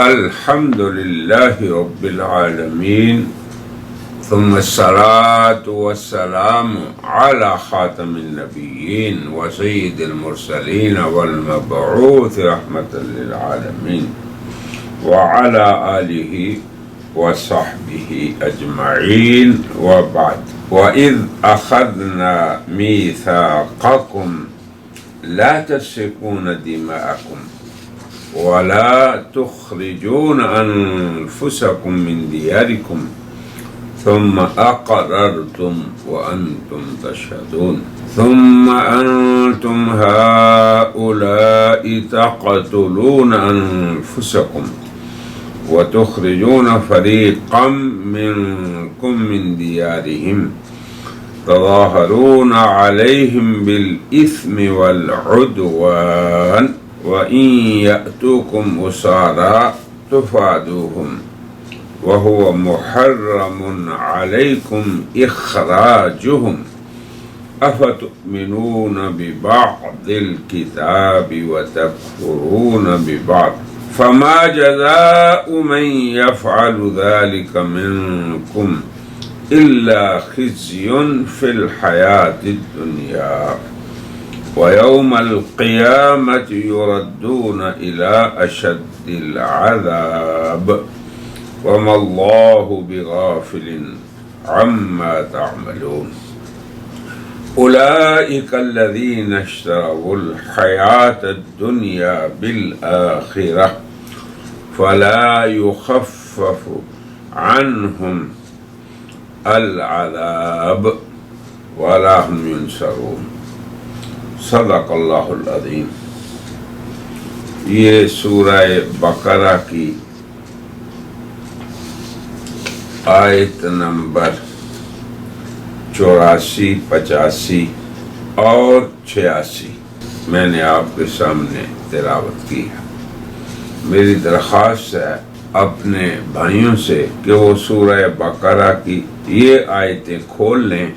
الحمد لله رب العالمين ثم الصلاة والسلام على خاتم النبيين وسيد المرسلين والمبعوث رحمة للعالمين وعلى آله وصحبه أجمعين وبعد. وإذ أخذنا ميثاقكم لا تسفكون دماءكم ولا تخرجون أنفسكم من دياركم ثم أقررتم وأنتم تشهدون ثم أنتم هؤلاء تقتلون أنفسكم وتخرجون فريقا منكم من ديارهم تظاهرون عليهم بالإثم والعدوان وَإِن يَأْتُوكُمْ أُسَارَىٰ تُفَادُوهُمْ وَهُوَ مُحَرَّمٌ عَلَيْكُمْ إِخْرَاجُهُمْ أَفَتُؤْمِنُونَ بِبَعْضِ الْكِتَابِ وَتَكْفُرُونَ بِبَعْضٍ فَمَا جَزَاءُ مَن يَفْعَلُ ذَلِكَ مِنكُمْ إِلَّا خِزْيٌ فِي الْحَيَاةِ الدُّنْيَا وَيَوْمَ الْقِيَامَةِ يُرَدُّونَ إِلَىٰ أَشَدِّ الْعَذَابِ وَمَا اللَّهُ بِغَافِلٍ عَمَّا تَعْمَلُونَ أُولَٰئِكَ الَّذِينَ اشْتَرَوُا الْحَيَاةَ الدُّنْيَا بِالْآخِرَةِ فَلَا يُخَفَّفُ عَنْهُمُ الْعَذَابُ وَلَا هُمْ يُنصَرُونَ. صدق اللہ العظیم. یہ سورہ بقرہ کی آیت نمبر 84، 85 اور 86 میں نے آپ کے سامنے تلاوت کی ہے. میری درخواست ہے اپنے بھائیوں سے کہ وہ سورہ بقرہ کی یہ آیتیں کھول لیں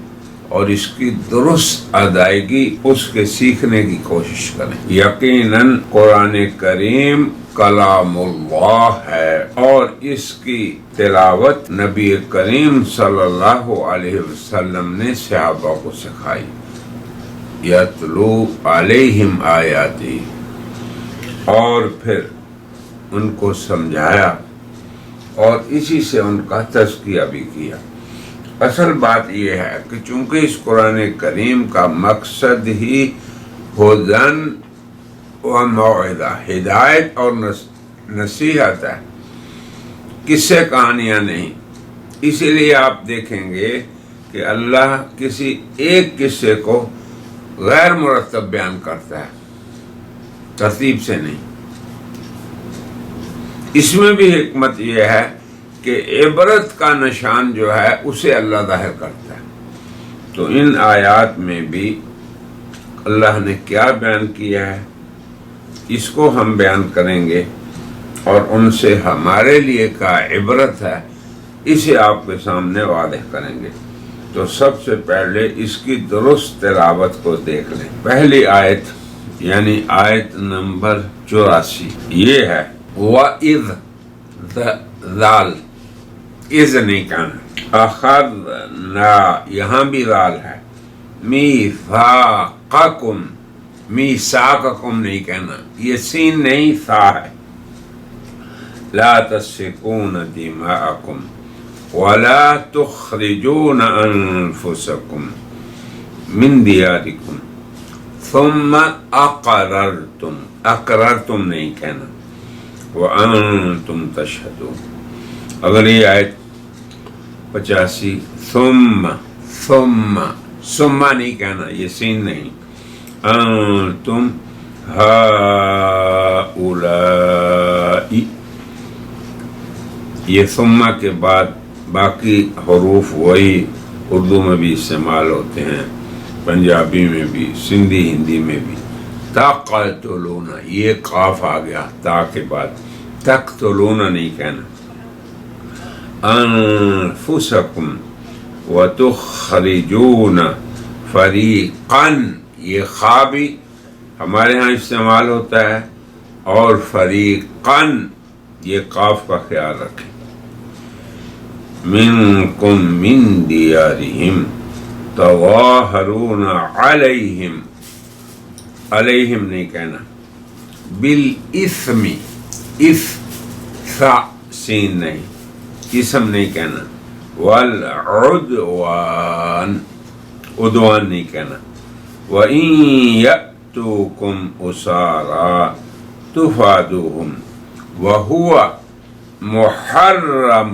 اور اس کی درست ادائیگی اس کے سیکھنے کی کوشش کریں. یقیناً قرآن کریم کلام اللہ ہے اور اس کی تلاوت نبی کریم صلی اللہ علیہ وسلم نے صحابہ کو سکھائی. یتلو علیہم آیاتی، اور پھر ان کو سمجھایا اور اسی سے ان کا تزکیہ بھی کیا. اصل بات یہ ہے کہ چونکہ اس قرآن کریم کا مقصد ہی ہدن و موعظہ، ہدایت اور نصیحت ہے، قصے کہانیاں نہیں. اسی لیے آپ دیکھیں گے کہ اللہ کسی ایک قصے کو غیر مرتب بیان کرتا ہے، ترتیب سے نہیں. اس میں بھی حکمت یہ ہے کہ عبرت کا نشان جو ہے اسے اللہ ظاہر کرتا ہے. تو ان آیات میں بھی اللہ نے کیا بیان کیا ہے اس کو ہم بیان کریں گے، اور ان سے ہمارے لیے کیا عبرت ہے اسے آپ کے سامنے واضح کریں گے. تو سب سے پہلے اس کی درست تلاوت کو دیکھ لیں. پہلی آیت یعنی آیت نمبر 84 یہ ہے وَإِذْ ذَالْ، اذ نہیں کہنا. اخذنا، یہاں بھی ذال ہے. میثاقکم، میثاقکم نہیں کہنا، یہ سین نہیں ثا ہے. لا تسفکون دماءکم ولا تخرجون انفسکم من دیارکم ثم اقررتم، اقررتم نہیں کہنا. وانتم تشہدون. اگلی آیت 85 ثم نہیں کہنا، یہ سین نہیں. انتم ہؤلاء، یہ ثم کے بعد باقی حروف وہی اردو میں بھی استعمال ہوتے ہیں، پنجابی میں بھی، سندھی ہندی میں بھی. تقتلون، یہ قاف آ گیا تا کے بعد. تقتلون نہیں کہنا. انفسکم وتخرجون فریقا، یہ خا بھی ہمارے ہاں استعمال ہوتا ہے، اور فریقاً یہ قاف کا خیال رکھیں. منکم من دیارہم تظاہرون علیہم، علیہم نہیں کہنا، بالاسم، سین نہیں، اسم نہیں کہنا، والعدوان، عدوان نہیں کہنا. وَإِن يَأْتُوكُمْ أُسَارَىٰ تُفَادُوهُمْ وَهُوَ مُحَرَّمٌ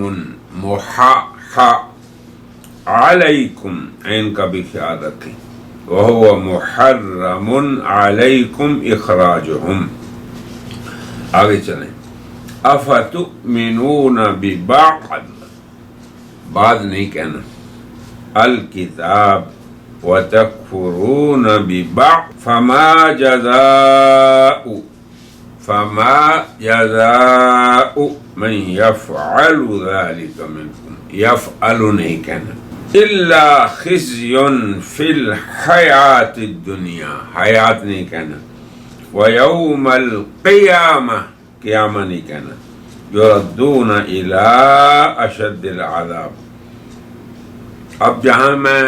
عَلَيْكُمْ، عین کا بھی خیال رکھیں، وَهُوَ مُحَرَّمٌ عَلَيْكُمْ إِخْرَاجُهُمْ. آگے چلیں. أَفَتُؤْمِنُونَ بِبَعْضِ، بعد نہیں کہنا، الکتاب وَتَكْفُرُونَ بِبَعْضٍ فَمَا جَزَاءُ مَنْ يَفْعَلُ ذَلِكَ مِنْكُمْ، يَفْعَلُ نہیں کہنا، إِلَّا خِزْيٌ فِي الْحَيَاةِ الدُّنْيَا، حیات نہیں کہنا، وَيَوْمَ الْقِيَامَةِ، قیامہ نہیں کہنا، يُرَدُّونَ إِلَىٰ أَشَدِّ الْعَذَابِ. اب جہاں میں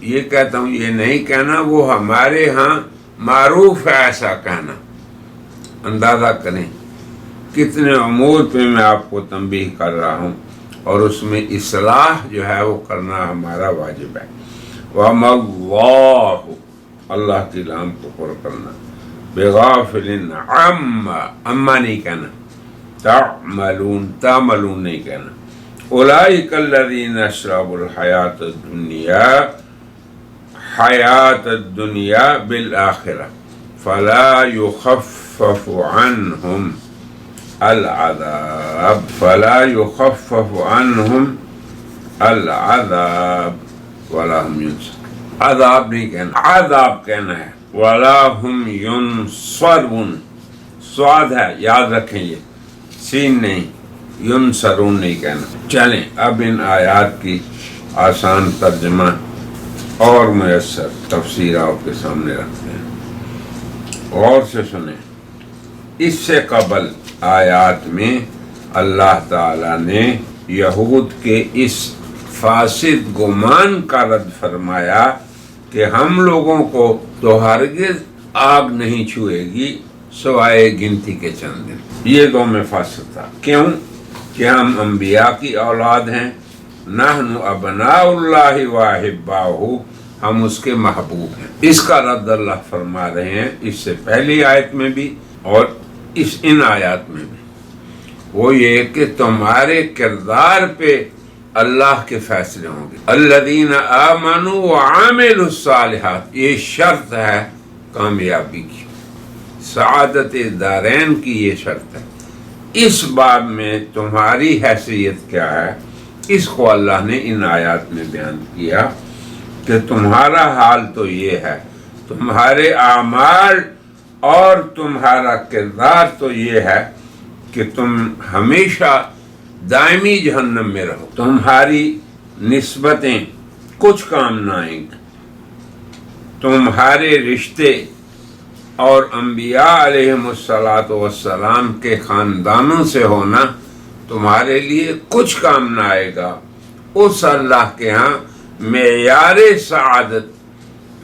یہ کہتا ہوں یہ نہیں کہنا، وہ ہمارے ہاں معروف ہے ایسا کہنا. اندازہ کریں کتنے امور پہ میں آپ کو تنبیہ کر رہا ہوں، اور اس میں اصلاح جو ہے وہ کرنا ہمارا واجب ہے. وَمَا اللَّهُ، اللہ کی لام کو پر کرنا، بِغَافِلٍ عَمَّا نہیں کہنا، تعملون نہیں کہنا. اولئک الذین اشربوا حیات الدنیا بالآخرہ فلا یخفف عنہم العذاب ولا هم ينصرون. عذاب نہیں کہنا، عذاب کہنا ہے. ولا هم ينصرون، سواد ہے، یاد رکھیں، یہ سین نہیں، ينصرون نہیں کہنا. چلیں اب ان آیات کی آسان ترجمہ اور میسر تفسیر آپ کے سامنے رکھتے ہیں، غور سے سنیں. اس سے قبل آیات میں اللہ تعالیٰ نے یہود کے اس فاسد گمان کا رد فرمایا کہ ہم لوگوں کو تو ہرگز آگ نہیں چھوئے گی سوائے گنتی کے چند دن. یہ دو میں فاسد تھا. کیوں؟ کہ ہم انبیاء کی اولاد ہیں، نحن ابناء اللہ واحباہ، ہم اس کے محبوب ہیں. اس کا رد اللہ فرما رہے ہیں اس سے پہلی آیت میں بھی اور ان آیات میں بھی. وہ یہ کہ تمہارے کردار پہ اللہ کے فیصلے ہوں گے. الذین آمنوا وعملوا الصالحات، یہ شرط ہے کامیابی کی، سعادت دارین کی یہ شرط ہے. اس باب میں تمہاری حیثیت کیا ہے، اس کو اللہ نے ان آیات میں بیان کیا کہ تمہارا حال تو یہ ہے، تمہارے اعمال اور تمہارا کردار تو یہ ہے کہ تم ہمیشہ دائمی جہنم میں رہو. تمہاری نسبتیں کچھ کام نہ آئیں گی، تمہارے رشتے اور انبیاء علیہم السلام کے خاندانوں سے ہونا تمہارے لیے کچھ کام نہ آئے گا. اس اللہ کے ہاں معیار سعادت،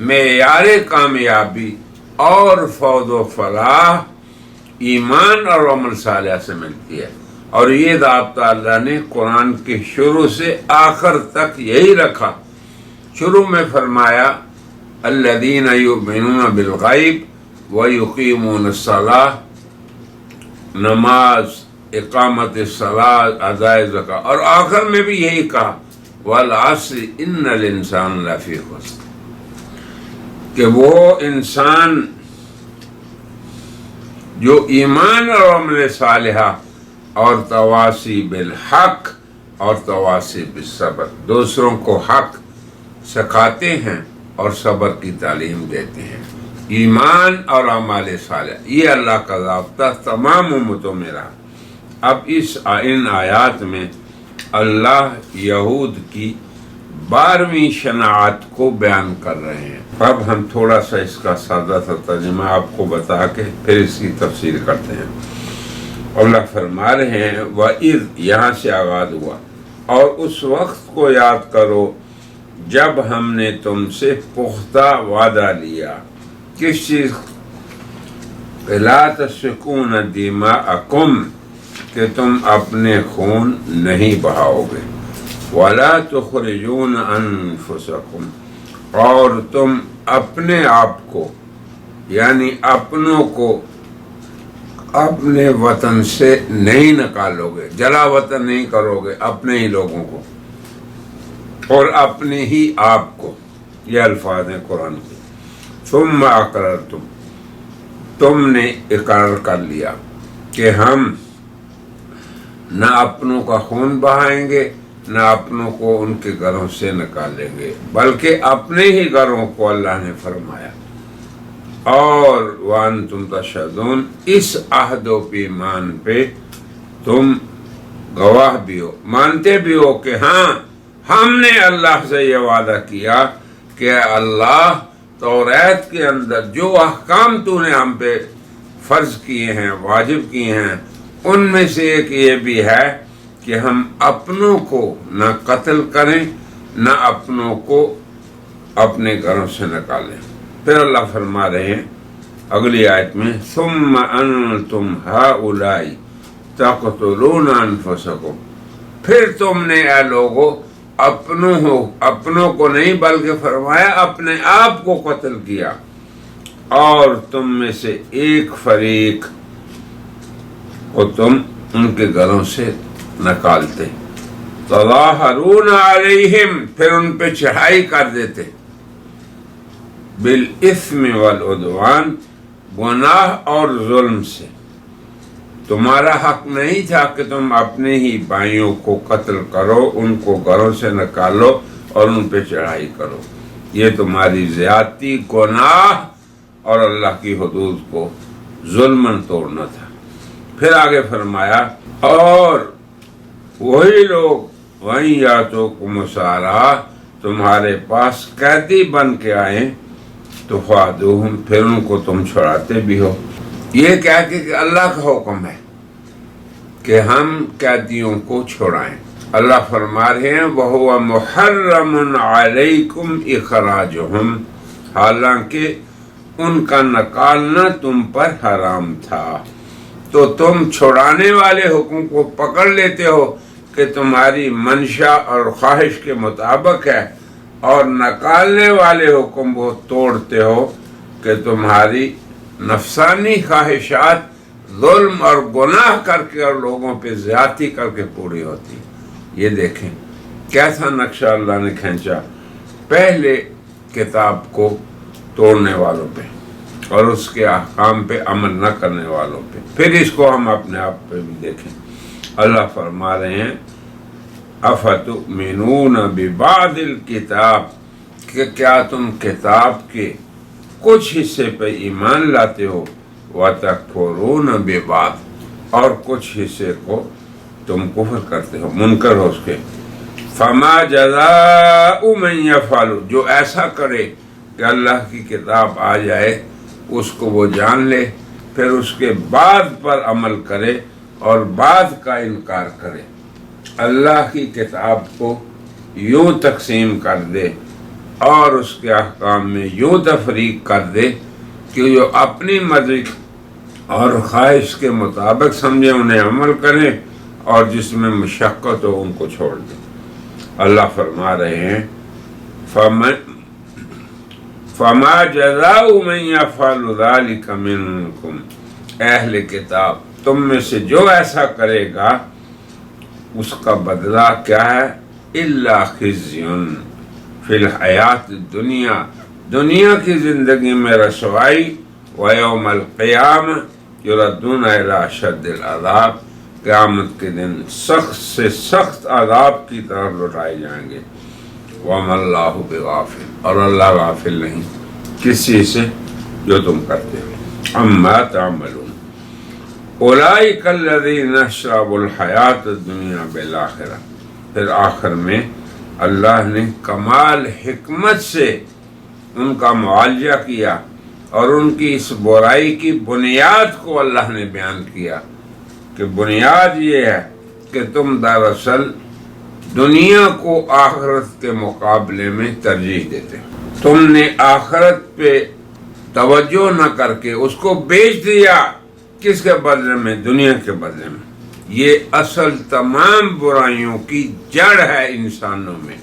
معیار کامیابی اور فوز و فلاح ایمان اور عمل صالح سے ملتی ہے. اور یہ ضابطہ اللہ نے قرآن کے شروع سے آخر تک یہی رکھا. شروع میں فرمایا الذین یؤمنون بالغیب وَيُقِيمُونَ الصَّلَاةَ، نماز، اقامت الصلاۃ، ادائے زکوٰۃ، اور آخر میں بھی یہی کہا وَالْعَصْرِ إِنَّ الْإِنسَانَ لَفِي خُسْرٍ، کہ وہ انسان جو ایمان اور عمل صالحہ اور تواصی بالحق اور تواصی بالصبر، دوسروں کو حق سکھاتے ہیں اور صبر کی تعلیم دیتے ہیں. ایمان اور اعمال صالح، یہ اللہ کا ضابطہ تمام امتوں میں رہا. اب ان آیات میں اللہ یہود کی 12ویں شناعت کو بیان کر رہے ہیں. اب ہم تھوڑا سا اس کا سادہ سا ترجمہ آپ کو بتا کے پھر اس کی تفسیر کرتے ہیں. اللہ فرما رہے ہیں وَإِذْ یہاں سے آغاز ہوا، اور اس وقت کو یاد کرو جب ہم نے تم سے پختہ وعدہ لیا، کس چیز؟ لَا تَسْفِكُونَ دِمَاءَكُمْ، کہ تم اپنے خون نہیں بہاؤ گے، وَلَا تُخْرِجُونَ أَنفُسَكُمْ، اور تم اپنے آپ کو یعنی اپنوں کو اپنے وطن سے نہیں نکالو گے، جلا وطن نہیں کرو گے اپنے ہی لوگوں کو اور اپنے ہی آپ کو۔ یہ الفاظ ہیں قرآن کے۔ ثم اقررتم، تم نے اقرار کر لیا کہ ہم نہ اپنوں کا خون بہائیں گے نہ اپنوں کو ان کے گھروں سے نکالیں گے، بلکہ اپنے ہی گھروں کو اللہ نے فرمایا۔ اور وانتم تشہدون، اس عہد و پیمان پہ تم گواہ بھی ہو، مانتے بھی ہو کہ ہاں ہم نے اللہ سے یہ وعدہ کیا کہ اللہ توریت کے اندر جو احکام تو نے ہم پہ فرض کیے ہیں، واجب کیے ہیں، ان میں سے ایک یہ بھی ہے کہ ہم اپنوں کو نہ قتل کریں نہ اپنوں کو اپنے گھروں سے نکالیں۔ پھر اللہ فرما رہے ہیں اگلی آیت میں ثم انتم ہؤلاء تقتلون انفسکم، پھر تم نے اے لوگو اپنوں کو نہیں بلکہ فرمایا اپنے آپ کو قتل کیا، اور تم میں سے ایک فریق کو تم ان کے گھروں سے نکالتے، تظاہرون علیہم، پھر ان پہ چڑھائی کر دیتے، بالاثم والعدوان، گناہ اور ظلم سے۔ تمہارا حق نہیں تھا کہ تم اپنے ہی بھائیوں کو قتل کرو، ان کو گھروں سے نکالو اور ان پہ چڑھائی کرو، یہ تمہاری زیادتی، گناہ اور اللہ کی حدود کو ظلماً توڑنا تھا۔ پھر آگے فرمایا اور وہی لوگ وہیں یا تو مسارا، تمہارے پاس قیدی بن کے آئیں تو فادوہم، پھر ان کو تم چھڑاتے بھی ہو۔ یہ کہہ کہ اللہ کا حکم ہے کہ ہم قیدیوں کو چھڑائیں۔ اللہ فرما رہے ہیں وَهُوَ مُحَرَّمٌ عَلَيْكُمْ إِخْرَاجُهُمْ، حالانکہ ان کا نکالنا تم پر حرام تھا، تو تم چھڑانے والے حکم کو پکڑ لیتے ہو کہ تمہاری منشا اور خواہش کے مطابق ہے، اور نکالنے والے حکم وہ توڑتے ہو کہ تمہاری نفسانی خواہشات ظلم اور گناہ کر کے اور لوگوں پہ زیادتی کر کے پوری ہوتی۔ یہ دیکھیں کیسا نقشہ اللہ نے کھینچا پہلے کتاب کو توڑنے والوں پہ اور اس کے احکام پہ عمل نہ کرنے والوں پہ، پھر اس کو ہم اپنے آپ پہ بھی دیکھیں۔ اللہ فرما رہے ہیں افتؤمنون ببعض الکتاب، کہ کیا تم کتاب کے کچھ حصے پہ ایمان لاتے ہو، وتکفرون ببعض، اور کچھ حصے کو تم کفر کرتے ہو، منکر ہو اس کے۔ فما جزاء من یفعل، جو ایسا کرے کہ اللہ کی کتاب آ جائے اس کو وہ جان لے، پھر اس کے بعد پر عمل کرے اور بعد کا انکار کرے، اللہ کی کتاب کو یوں تقسیم کر دے اور اس کے احکام میں یوں تفریق کر دے کہ جو اپنی مرضی اور خواہش کے مطابق سمجھے انہیں عمل کریں، اور جس میں مشقت ہو ان کو چھوڑ دیں۔ اللہ فرما رہے ہیں فما جزاء من یفعل ذلک منکم، اہل کتاب تم میں سے جو ایسا کرے گا اس کا بدلہ کیا ہے؟ الا خزی فی الحیات الدنیا، دنیا کی زندگی میں رسوائی، ویوم القیامہ یردون الی اشد العذاب، قیامت کے دن سخت سے سخت عذاب کی طرف لوٹائے جائیں گے۔ وما اللہ بغافل، اور اللہ غافل نہیں کس چیز سے جو تم کرتے ہو، عما تعملون۔ اولئک الذین اشروا الحیات الدنیا بالآخرہ، پھر آخر میں اللہ نے کمال حکمت سے ان کا معالجہ کیا اور ان کی اس برائی کی بنیاد کو اللہ نے بیان کیا کہ بنیاد یہ ہے کہ تم دراصل دنیا کو آخرت کے مقابلے میں ترجیح دیتے ہو۔ تم نے آخرت پہ توجہ نہ کر کے اس کو بیچ دیا، کس کے بدلے میں؟ دنیا کے بدلے میں۔ یہ اصل تمام برائیوں کی جڑ ہے انسانوں میں،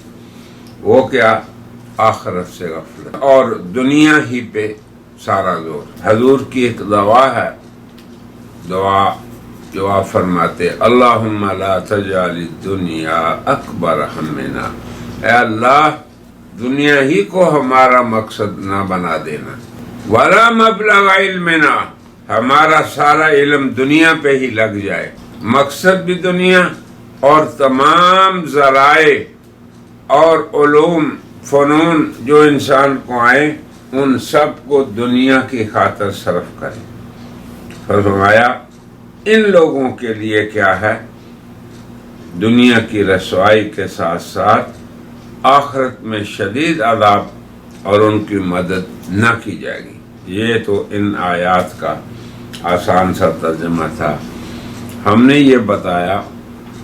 وہ کیا؟ آخرت سے غفلت اور دنیا ہی پہ سارا زور۔ حضور کی ایک دعا ہے، دعا جو آپ فرماتے اللہم لا تجعل الدنیا اکبر ہمنا، اے اللہ دنیا ہی کو ہمارا مقصد نہ بنا دینا، ولا مبلغ علمنا، ہمارا سارا علم دنیا پہ ہی لگ جائے، مقصد بھی دنیا اور تمام ذرائع اور علوم فنون جو انسان کو آئے ان سب کو دنیا کی خاطر صرف کرے۔ فرمایا ان لوگوں کے لیے کیا ہے؟ دنیا کی رسوائی کے ساتھ ساتھ آخرت میں شدید عذاب اور ان کی مدد نہ کی جائے گی۔ یہ تو ان آیات کا آسان سا ترجمہ تھا۔ ہم نے یہ بتایا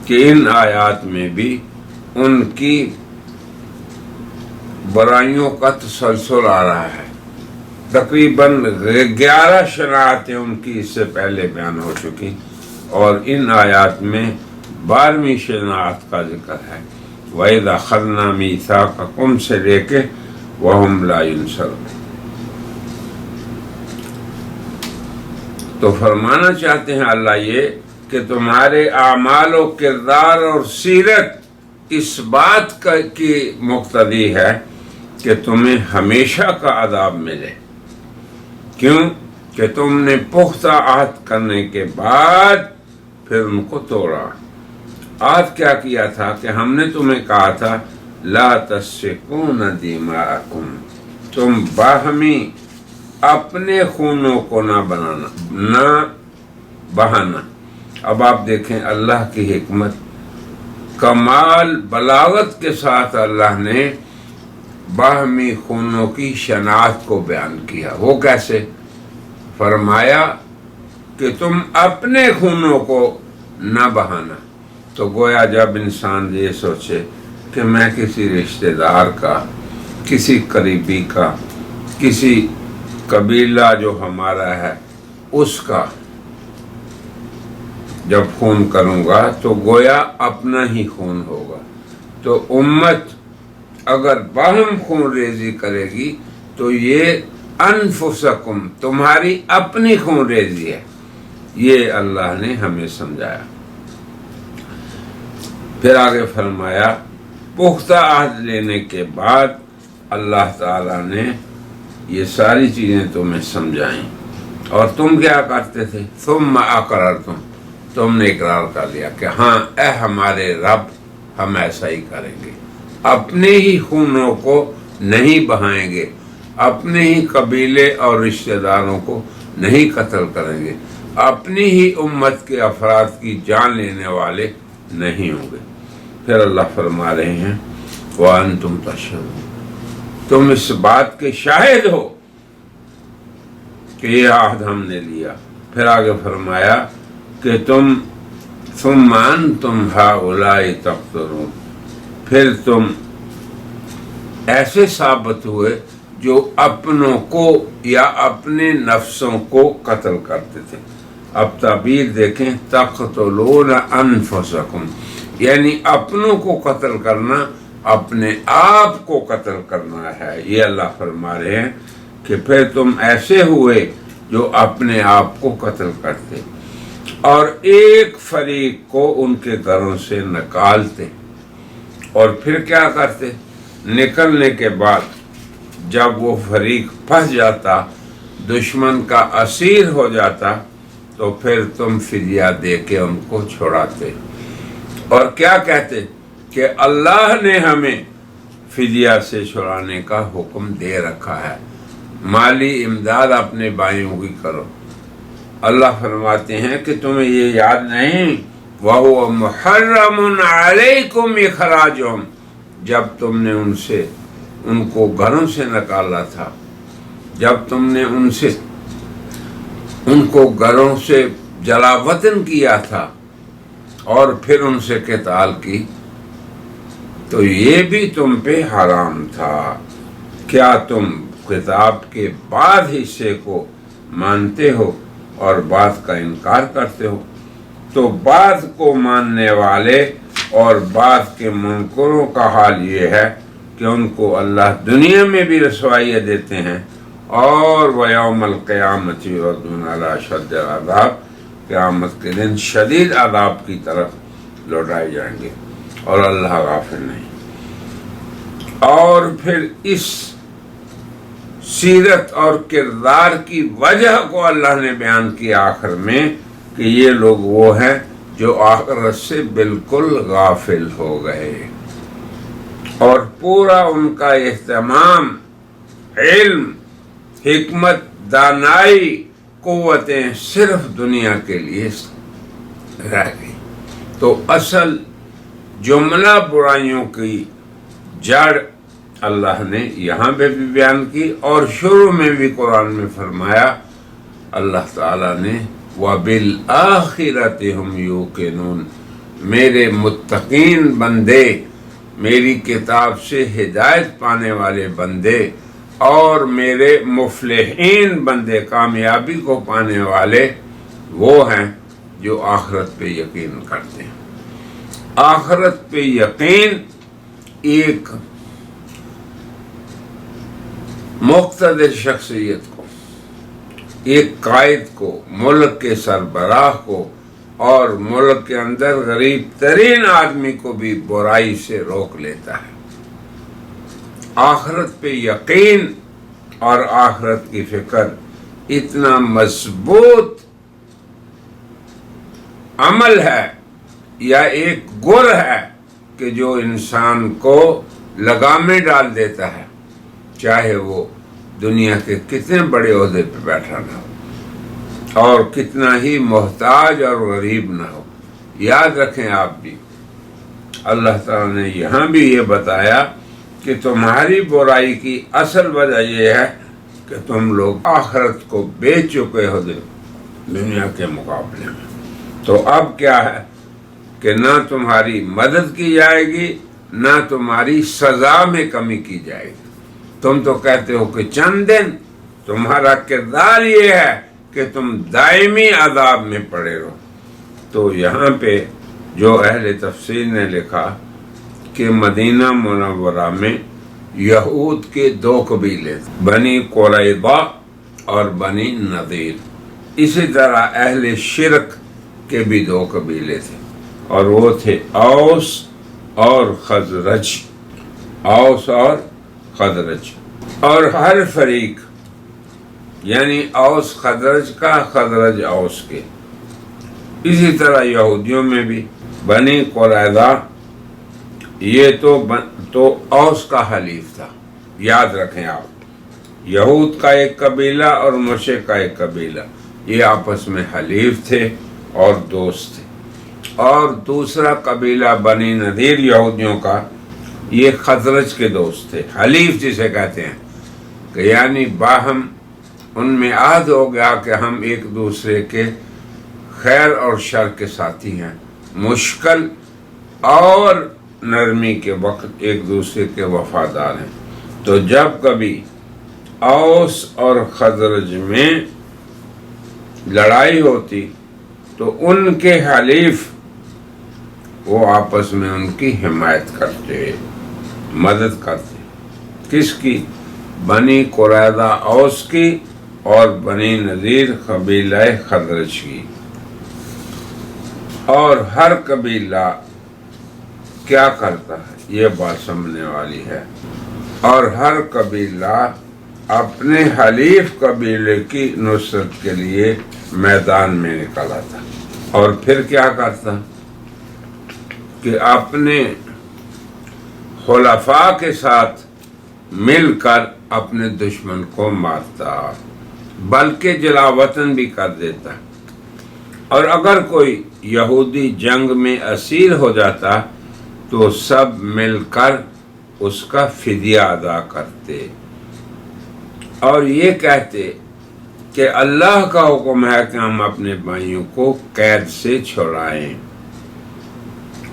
کہ ان آیات میں بھی ان کی برائیوں کا تسلسل آ رہا ہے۔ تقریباً 11 شناعتیں ان کی اس سے پہلے بیان ہو چکی اور ان آیات میں 12ویں شناعت کا ذکر ہے۔ وَإِذَا أَخَذْنَا مِيثَاقَكُمْ سے لے کے وَهُمْ لَا يُنصَرُونَ۔ تو فرمانا چاہتے ہیں اللہ یہ کہ تمہارے اعمال و کردار اور سیرت اس بات کی مقتضی ہے کہ تمہیں ہمیشہ کا عذاب ملے۔ کیوں؟ کہ تم نے پختہ عہد کرنے کے بعد پھر ان کو توڑا۔ عہد کیا کیا تھا کہ ہم نے تمہیں کہا تھا لا تسفکون دماءکم، تم باہمی اپنے خونوں کو نہ بہانا۔ اب آپ دیکھیں اللہ کی حکمت، کمال بلاغت کے ساتھ اللہ نے باہمی خونوں کی شناخت کو بیان کیا۔ وہ کیسے؟ فرمایا کہ تم اپنے خونوں کو نہ بہانا۔ تو گویا جب انسان یہ سوچے کہ میں کسی رشتہ دار کا، کسی قریبی کا، کسی قبیلہ جو ہمارا ہے اس کا جب خون کروں گا تو گویا اپنا ہی خون ہوگا۔ تو امت اگر باہم خون ریزی کرے گی تو یہ انفسکم، تمہاری اپنی خون ریزی ہے۔ یہ اللہ نے ہمیں سمجھایا۔ پھر آگے فرمایا پختہ عہد لینے کے بعد اللہ تعالیٰ نے یہ ساری چیزیں تمہیں سمجھائیں اور تم کیا کرتے تھے؟ ثم اقررتم، تم نے اقرار کر لیا کہ ہاں اے ہمارے رب ہم ایسا ہی کریں گے، اپنے ہی خونوں کو نہیں بہائیں گے، اپنے ہی قبیلے اور رشتہ داروں کو نہیں قتل کریں گے، اپنی ہی امت کے افراد کی جان لینے والے نہیں ہوں گے۔ پھر اللہ فرما رہے ہیں وَأَنْتُمْ تَشْهَدُونَ، تم اس بات کے شاہد ہو کہ یہ عہد ہم نے لیا۔ پھر آگے فرمایا کہ تم ثم انتم ہؤلاء تقتلون، پھر تم ایسے ثابت ہوئے جو اپنوں کو یا اپنے نفسوں کو قتل کرتے تھے۔ اب تعبیر دیکھیں تقتلون انفسکم، یعنی اپنوں کو قتل کرنا، اپنے آپ کو قتل کرنا ہے۔ یہ اللہ فرما رہے ہیں کہ پھر تم ایسے ہوئے جو اپنے آپ کو قتل کرتے اور ایک فریق کو ان کے گھروں سے نکالتے، اور پھر کیا کرتے؟ نکلنے کے بعد جب وہ فریق پھنس جاتا، دشمن کا اسیر ہو جاتا، تو پھر تم فدیہ دے کے ان کو چھڑاتے اور کیا کہتے کہ اللہ نے ہمیں فدیہ سے چھڑانے کا حکم دے رکھا ہے، مالی امداد اپنے بھائیوں کی کرو۔ اللہ فرماتے ہیں کہ تمہیں یہ یاد نہیں وَهُوَ مُحَرَّمٌ عَلَيْكُمْ إِخْرَاجُهُمْ، جب تم نے ان کو گھروں سے نکالا تھا، جب تم نے ان کو گھروں سے جلا وطن کیا تھا اور پھر ان سے قتال کی تو یہ بھی تم پہ حرام تھا۔ کیا تم کتاب کے بعد حصے کو مانتے ہو اور بعد کا انکار کرتے ہو؟ تو بعد کو ماننے والے اور بعد کے منکروں کا حال یہ ہے کہ ان کو اللہ دنیا میں بھی رسوائیاں دیتے ہیں اور وَيَوْمَ الْقِيَامَةِ يُرَدُّونَ عَلَىٰ أَشَدِّ الْعَذَابِ، قیامت کے دن شدید عذاب کی طرف لوٹائے جائیں گے، اور اللہ غافل نہیں۔ اور پھر اس سیرت اور کردار کی وجہ کو اللہ نے بیان کیا آخر میں کہ یہ لوگ وہ ہیں جو آخرت سے بالکل غافل ہو گئے اور پورا ان کا اہتمام، علم، حکمت، دانائی، قوتیں صرف دنیا کے لیے رہ گئی۔ تو اصل جملہ برائیوں کی جڑ اللہ نے یہاں پہ بھی بیان کی اور شروع میں بھی قرآن میں فرمایا اللہ تعالیٰ نے وَبِالْآخِرَةِ هُمْ يُوقِنُونَ، میرے متقین بندے، میری کتاب سے ہدایت پانے والے بندے اور میرے مفلحین بندے، کامیابی کو پانے والے وہ ہیں جو آخرت پہ یقین کرتے ہیں۔ آخرت پہ یقین ایک مقتدر شخصیت کو، ایک قائد کو، ملک کے سربراہ کو اور ملک کے اندر غریب ترین آدمی کو بھی برائی سے روک لیتا ہے۔ آخرت پہ یقین اور آخرت کی فکر اتنا مضبوط عمل ہے یا ایک گر ہے کہ جو انسان کو لگامیں ڈال دیتا ہے، چاہے وہ دنیا کے کتنے بڑے عہدے پہ بیٹھا نہ ہو اور کتنا ہی محتاج اور غریب نہ ہو۔ یاد رکھیں آپ بھی، اللہ تعالیٰ نے یہاں بھی یہ بتایا کہ تمہاری برائی کی اصل وجہ یہ ہے کہ تم لوگ آخرت کو بیچ چکے ہو دنیا کے مقابلے میں۔ تو اب کیا ہے کہ نہ تمہاری مدد کی جائے گی نہ تمہاری سزا میں کمی کی جائے گی۔ تم تو کہتے ہو کہ چند دن، تمہارا کردار یہ ہے کہ تم دائمی عذاب میں پڑے رہو۔ تو یہاں پہ جو اہل تفسیر نے لکھا کہ مدینہ منورہ میں یہود کے دو قبیلے تھے، بنی قریظہ اور بنی نذیر۔ اسی طرح اہل شرک کے بھی دو قبیلے تھے اور وہ تھے اوس اور خزرج، اوس اور خزرج، اور ہر فریق یعنی اوس خزرج کا، خزرج اوس کے۔ اسی طرح یہودیوں میں بھی بنی قریظہ یہ تو اوس کا حلیف تھا۔ یاد رکھیں آپ، یہود کا ایک قبیلہ اور مشرک کا ایک قبیلہ، یہ آپس میں حلیف تھے اور دوست تھے۔ اور دوسرا قبیلہ بنی نذیر یہودیوں کا، یہ خزرج کے دوست تھے، حلیف جسے کہتے ہیں کہ یعنی باہم ان میں عہد ہو گیا کہ ہم ایک دوسرے کے خیر اور شر کے ساتھی ہیں، مشکل اور نرمی کے وقت ایک دوسرے کے وفادار ہیں۔ تو جب کبھی اوس اور خزرج میں لڑائی ہوتی تو ان کے حلیف وہ آپس میں ان کی حمایت کرتے، مدد کرتے۔ کس کی؟ بنی قریظہ اوس کی اور بنی نذیر قبیلہ خزرج کی۔ اور ہر قبیلہ کیا کرتا ہے یہ بات سمجھنے والی ہے، اور ہر قبیلہ اپنے حلیف قبیلے کی نصرت کے لیے میدان میں نکل آتا اور پھر کیا کرتا کہ اپنے خلفاء کے ساتھ مل کر اپنے دشمن کو مارتا، بلکہ جلا وطن بھی کر دیتا۔ اور اگر کوئی یہودی جنگ میں اسیر ہو جاتا تو سب مل کر اس کا فدیہ ادا کرتے اور یہ کہتے کہ اللہ کا حکم ہے کہ ہم اپنے بھائیوں کو قید سے چھڑائیں،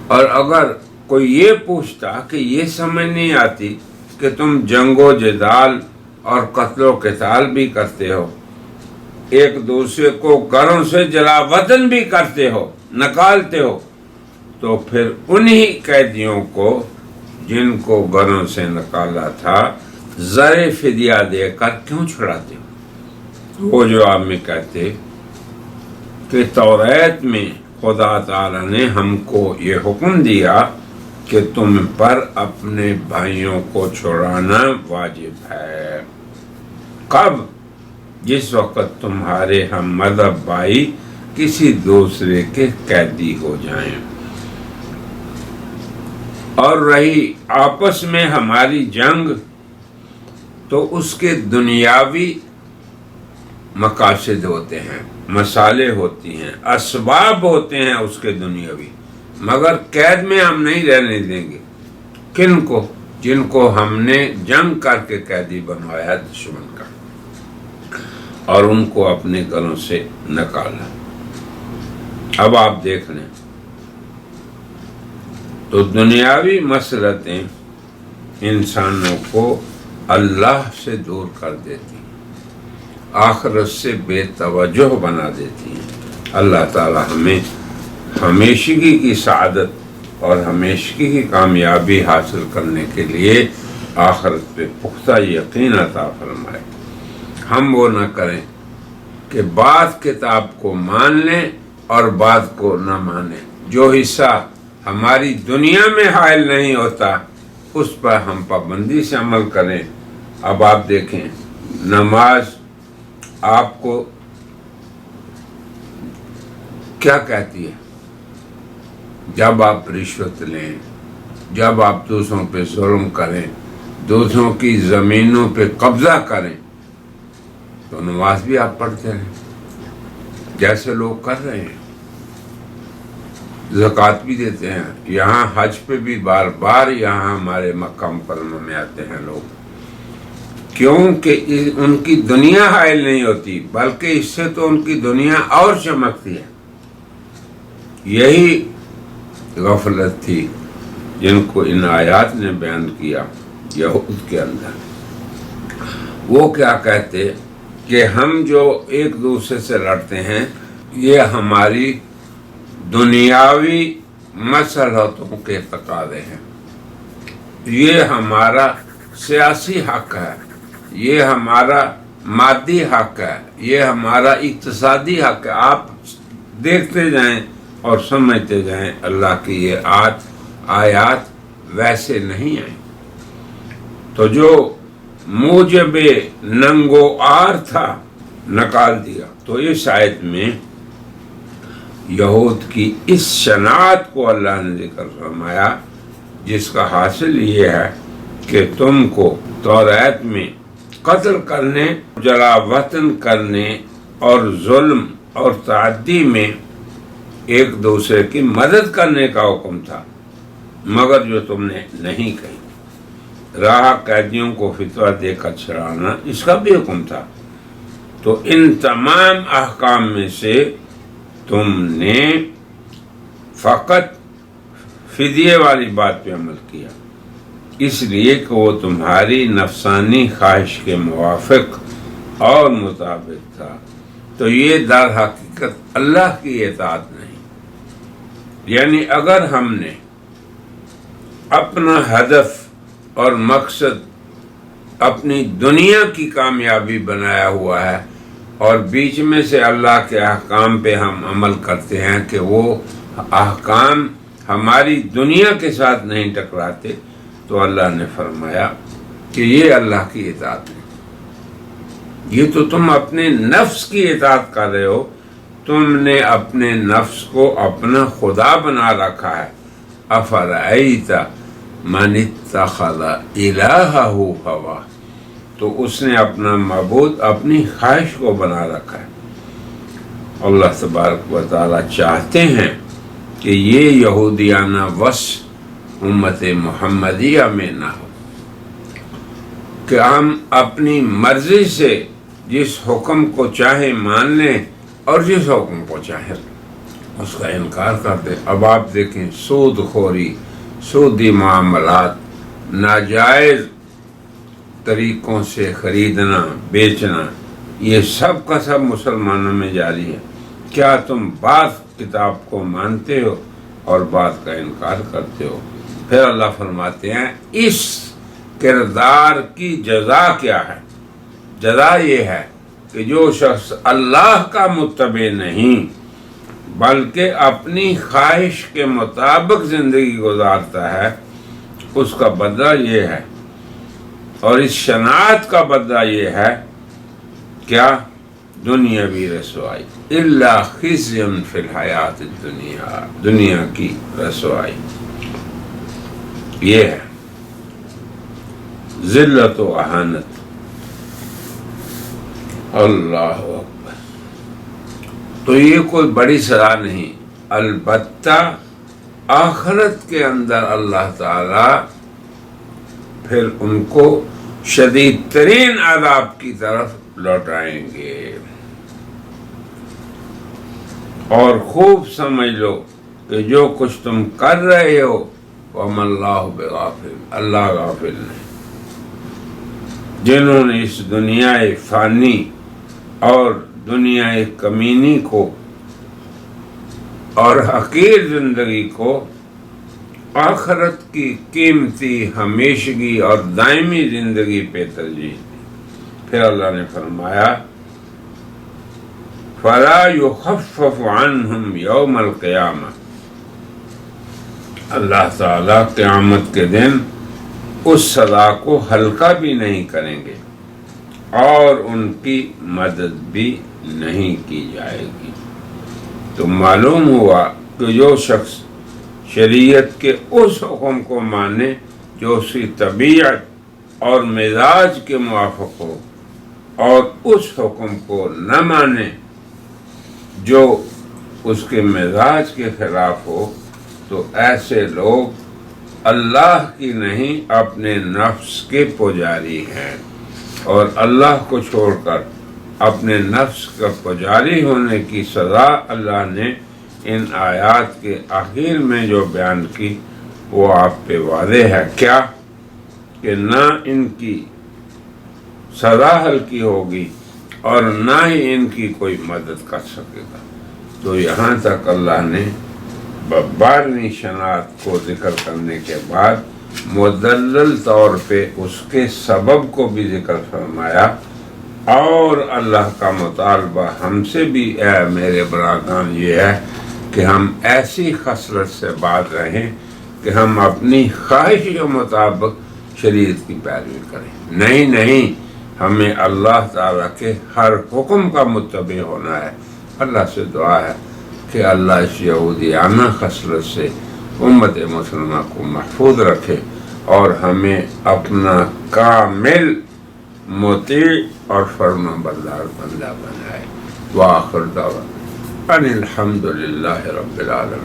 اور اگر کوئی یہ پوچھتا کہ یہ سمجھ نہیں آتی کہ تم جنگ و جدال اور قتل و قتال بھی کرتے ہو، ایک دوسرے کو گھروں سے جلا وطن بھی کرتے ہو، نکالتے ہو، تو پھر انہی قیدیوں کو جن کو گھروں سے نکالا تھا زر فدیہ دے کر کیوں چھڑاتے ہو؟ وہ جواب میں کہتے کہ توریت میں خدا تعالی نے ہم کو یہ حکم دیا کہ تم پر اپنے بھائیوں کو چھڑانا واجب ہے۔ کب؟ جس وقت تمہارے ہم مذہب بھائی کسی دوسرے کے قیدی ہو جائیں۔ اور رہی آپس میں ہماری جنگ، تو اس کے دنیاوی مقاصد ہوتے ہیں، مصالح ہوتی ہیں، اسباب ہوتے ہیں اس کے دنیاوی، مگر قید میں ہم نہیں رہنے دیں گے۔ کن کو؟ جن کو ہم نے جنگ کر کے قیدی بنوایا دشمن کا، اور ان کو اپنے گھروں سے نکالا۔ اب آپ دیکھ لیں تو دنیاوی مسلطیں انسانوں کو اللہ سے دور کر دیتی، آخرت سے بے توجہ بنا دیتی ہیں۔ اللہ تعالی ہمیں ہمیشگی کی سعادت اور ہمیشگی کی کامیابی حاصل کرنے کے لیے آخرت پہ پختہ یقین عطا فرمائے۔ ہم وہ نہ کریں کہ بعض کتاب کو مان لیں اور بعض کو نہ مانیں۔ جو حصہ ہماری دنیا میں حائل نہیں ہوتا اس پر ہم پابندی سے عمل کریں۔ اب آپ دیکھیں، نماز آپ کو کیا کہتی ہے؟ جب آپ رشوت لیں، جب آپ دوسروں پہ ظلم کریں، دوسروں کی زمینوں پہ قبضہ کریں، تو نماز بھی آپ پڑھتے رہیں جیسے لوگ کر رہے ہیں، زکوٰۃ بھی دیتے ہیں۔ یہاں حج پہ بھی بار بار یہاں ہمارے مکہ مکرمہ میں آتے ہیں لوگ، کیونکہ ان کی دنیا حائل نہیں ہوتی، بلکہ اس سے تو ان کی دنیا اور چمکتی ہے۔ یہی غفلت تھی جن کو ان آیات نے بیان کیا یہود کے اندر۔ وہ کیا کہتے کہ ہم جو ایک دوسرے سے لڑتے ہیں یہ ہماری دنیاوی مصلحتوں کے تقاضے ہیں، یہ ہمارا سیاسی حق ہے، یہ ہمارا مادی حق ہے، یہ ہمارا اقتصادی حق ہے۔ آپ دیکھتے جائیں اور سمجھتے جائیں اللہ کی یہ آیات ویسے نہیں آئیں۔ تو جو موجب ننگو آر تھا نکال دیا۔ تو اس آیت میں یہود کی اس شناعت کو اللہ نے ذکر فرمایا جس کا حاصل یہ ہے کہ تم کو توریت میں قتل کرنے، جلا وطن کرنے اور ظلم اور تعدی میں ایک دوسرے کی مدد کرنے کا حکم تھا، مگر جو تم نے نہیں کہی۔ راہ قیدیوں کو فتویٰ دے کر چھڑانا، اس کا بھی حکم تھا۔ تو ان تمام احکام میں سے تم نے فقط فدیے والی بات پہ عمل کیا، اس لیے کہ وہ تمہاری نفسانی خواہش کے موافق اور مطابق تھا۔ تو یہ در حقیقت اللہ کی اطاعت نہیں۔ یعنی اگر ہم نے اپنا ہدف اور مقصد اپنی دنیا کی کامیابی بنایا ہوا ہے اور بیچ میں سے اللہ کے احکام پہ ہم عمل کرتے ہیں کہ وہ احکام ہماری دنیا کے ساتھ نہیں ٹکراتے، تو اللہ نے فرمایا کہ یہ اللہ کی اطاعت ہے۔ یہ تو تم اپنے نفس کی اطاعت کر رہے ہو، تم نے اپنے نفس کو اپنا خدا بنا رکھا ہے۔ افرأیت من اتخذ الہہ ہوا، تو اس نے اپنا معبود اپنی خواہش کو بنا رکھا ہے۔ اللہ تبارک و تعالی چاہتے ہیں کہ یہ یہودیانہ وصف امت محمدیہ میں نہ ہو کہ ہم اپنی مرضی سے جس حکم کو چاہے مان لیں اور جس حکم کو چاہے اس کا انکار کر دیں۔ اب آپ دیکھیں، سود خوری، سودی معاملات، ناجائز طریقوں سے خریدنا بیچنا، یہ سب کا سب مسلمانوں میں جاری ہے۔ کیا تم بعض کتاب کو مانتے ہو اور بعض کا انکار کرتے ہو؟ پھر اللہ فرماتے ہیں اس کردار کی جزا کیا ہے؟ جزا یہ ہے کہ جو شخص اللہ کا متبع نہیں بلکہ اپنی خواہش کے مطابق زندگی گزارتا ہے، اس کا بدلہ یہ ہے، اور اس شناعت کا بدلہ یہ ہے کیا؟ دنیاوی رسوائی، الا خزی فی الحیات الدنیا، دنیا کی رسوائی یہ ہے، ذلت و اہانت۔ اللہ اکبر۔ تو یہ کوئی بڑی سزا نہیں، البتہ آخرت کے اندر اللہ تعالی پھر ان کو شدید ترین عذاب کی طرف لوٹائیں گے۔ اور خوب سمجھ لو کہ جو کچھ تم کر رہے ہو وَمَا اللَّهُ بِغَافِلٍ، اللہ غافل نہیں۔ جنہوں نے اس دنیا فانی اور دنیا کمینی کو اور حقیر زندگی کو آخرت کی قیمتی ہمیشگی اور دائمی زندگی پہ ترجیح دی، پھر اللہ نے فرمایا فَلَا يُخَفَّفُ عَنْهُمْ يَوْمَ الْقِيَامَةِ، اللہ تعالیٰ قیامت کے دن اس سزا کو ہلکا بھی نہیں کریں گے اور ان کی مدد بھی نہیں کی جائے گی۔ تو معلوم ہوا کہ جو شخص شریعت کے اس حکم کو مانے جو اس کی طبیعت اور مزاج کے موافق ہو، اور اس حکم کو نہ مانے جو اس کے مزاج کے خلاف ہو، تو ایسے لوگ اللہ کی نہیں اپنے نفس کے پجاری ہیں، اور اللہ کو چھوڑ کر اپنے نفس کا پجاری ہونے کی سزا اللہ نے ان آیات کے آخر میں جو بیان کی وہ آپ پہ واضح ہے، کیا کہ نہ ان کی سزا ہلکی ہوگی اور نہ ہی ان کی کوئی مدد کر سکے گا۔ تو یہاں تک اللہ نے 12ویں شناعت کو ذکر کرنے کے بعد مدلل طور پہ اس کے سبب کو بھی ذکر فرمایا، اور اللہ کا مطالبہ ہم سے بھی اے میرے براگان یہ ہے کہ ہم ایسی خصلت سے باز رہیں کہ ہم اپنی خواہش کے مطابق شریعت کی پیروی کریں۔ نہیں، ہمیں اللہ تعالیٰ کے ہر حکم کا متبع ہونا ہے۔ اللہ سے دعا ہے کہ اللہ اس یہودیانہ خصلت سے امت مسلمہ کو محفوظ رکھے اور ہمیں اپنا کامل مطیع اور فرما بردار بندہ بنائے۔ وآخر دعوانا ان الحمد للہ رب العالمین۔